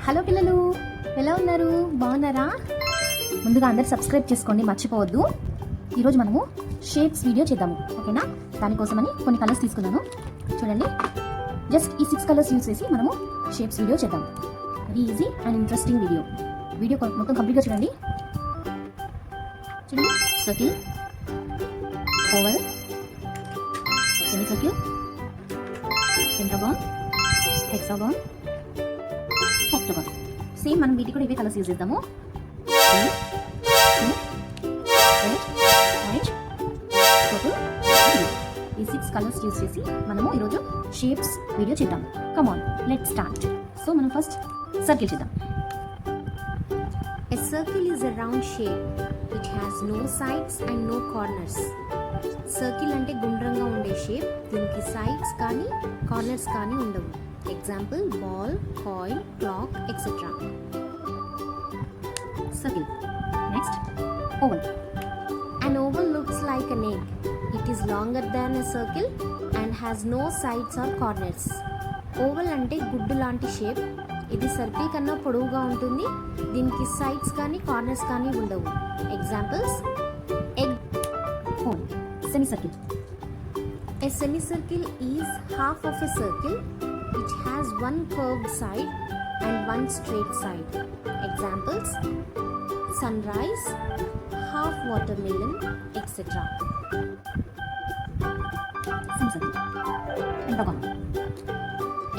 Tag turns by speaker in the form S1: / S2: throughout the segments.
S1: Hello పిల్లలు, ఎలా ఉన్నారు? బాగున్నారా? ముందుగా అందరు సబ్స్క్రైబ్ చేసుకోండి, మర్చిపోవద్దు. ఈరోజు మనము షేప్స్ వీడియో చేద్దాము, ఓకేనా? దానికోసమని కొన్ని కలర్స్ తీసుకున్నాను. చూడండి, జస్ట్ ఈ 6 కలర్స్ యూజ్ చేసి మనము షేప్స్ వీడియో చేద్దాము. Very easy and interesting video మొత్తం కంప్లీట్గా చూడండి. చూడండి, circle, oval, semi circle, pentagon, hexagon, ఆక్టాగాన్. Same మనం వీటికి కూడా ఇవే కలర్స్ యూజ్ చేద్దాము. ఆరెంజ్, పర్పుల్, ఈ 6 కలర్స్ యూజ్ చేసి మనము ఈరోజు షేప్స్ వీడియో చేద్దాం. కమాన్, లెట్ స్టార్ట్. సో మనం ఫస్ట్ సర్కిల్ చేద్దాం.
S2: A circle is a round shape. It has no sides and no corners. Circle అంటే గుండ్రంగా ఉండే షేప్. దీనికి సైడ్స్ కానీ కార్నర్స్ కానీ ఉండవు. Example ball, coin, clock, etcetera.
S1: Circle. Next, oval.
S2: An oval looks like an egg. It is longer than a circle and has no sides or corners. Oval అంటే గుడ్డు లాంటి షేప్. ఇది circle కన్నా పొడవుగా ఉంటుంది. దీనికి సైడ్స్ కానీ కార్నర్స్ కానీ ఉండవు. Examples egg,
S1: Hole. Semicircle.
S2: A semicircle is half of a circle. It has one curved side and one straight side. Examples sunrise, half watermelon, etc.
S1: Semicircle. Pentagon.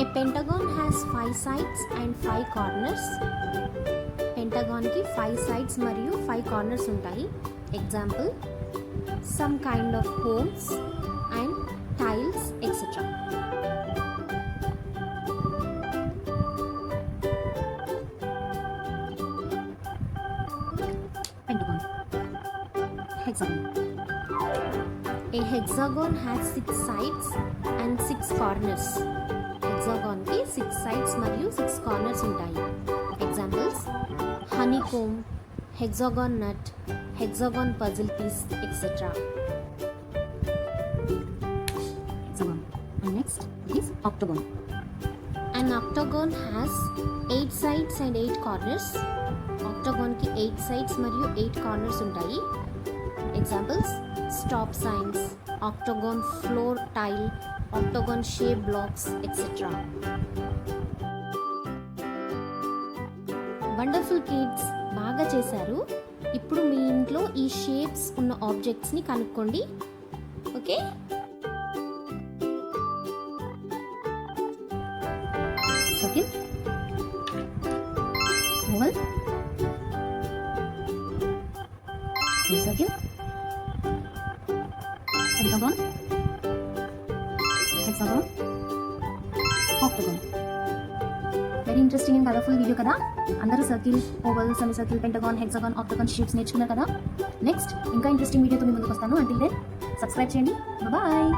S2: A pentagon has 5 sides and 5 corners. Pentagon ki 5 sides మరియు 5 corners ఉంటాయి. Example some kind of homes and tiles, etc.
S1: Pentagon. Hexagon.
S2: A hexagon has 6 sides and 6 corners. Hexagon ki 6 sides మరియు 6 corners ఉంటాయి. Examples honeycomb, hexagon nut, hexagon puzzle piece, etc.
S1: Hexagon. And next is octagon.
S2: An octagon has 8 sides and 8 corners. Octagon ki 8 sides మరియు 8 corners ఉంటాయి. Examples stop signs, octagon floor tile, octagon shape blocks, etc. Wonderful kids, బాగా చేశారు. ఇప్పుడు మీ ఇంట్లో ఈ shapes ఉన్న ఆబ్జెక్ట్స్ని కనుక్కోండి. Okay,
S1: Circle. Oval. Semicircle. Pentagon. Hexagon. Octagon. Very interesting and colourful video కదా. అందరూ circle, oval, semi circle, pentagon, hexagon, ఆక్టాగాన్ shapes నేర్చుకున్నారు కదా. నెక్స్ట్ ఇంకా ఇంట్రెస్టింగ్ వీడియోతో మీ ముందుకు వస్తాను. అంటిల్ దెన్ సబ్స్క్రైబ్ చేయండి. బాయ్.